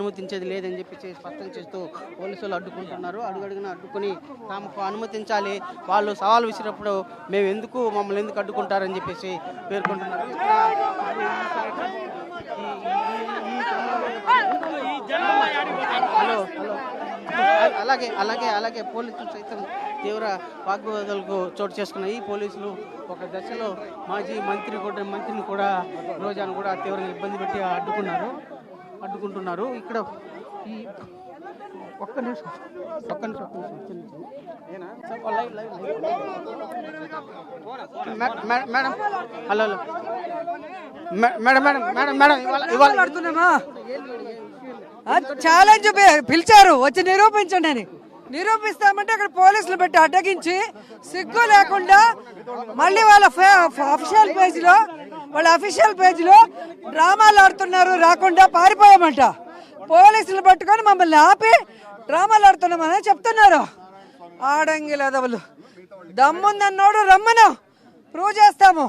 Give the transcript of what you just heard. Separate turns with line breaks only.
అనుమతించేది లేదని చెప్పి స్పష్టం చేస్తూ పోలీసులు అడ్డుకుంటున్నారు. అడుగడుగున అడ్డుకుని తమకు అనుమతించాలి, వాళ్ళు సవాల్ విసిరినప్పుడు మమ్మల్ని ఎందుకు అడ్డుకుంటారని చెప్పేసి పేర్కొంటున్నారు. హలో అలాగే అలాగే అలాగే పోలీసులు సైతం తీవ్ర వాగ్వాదాలకు చోటు చేసుకున్నాయి. పోలీసులు ఒక దశలో మాజీ మంత్రిని కూడా రోజాను కూడా తీవ్రంగా ఇబ్బంది పెట్టి అడ్డుకుంటున్నారు. ఇక్కడ ఈ ఒక్క నిమిషం మేడం హలో మేడం
ఛాలెంజ్ పిలిచారు, వచ్చి నిరూపించండి అని. నిరూపిస్తామంటే అక్కడ పోలీసులు పెట్టి అడ్డగించి సిగ్గు లేకుండా మళ్ళీ వాళ్ళ అఫీషియల్ పేజ్లో డ్రామాలు ఆడుతున్నారు, రాకుండా పారిపోయామంట. పోలీసులు పట్టుకొని మమ్మల్ని ఆపి డ్రామాలు ఆడుతున్నామని చెప్తున్నారు. ఆడంగి లేదవులు దమ్ముందన్నోడు రమ్మను, ప్రూవ్ చేస్తాము.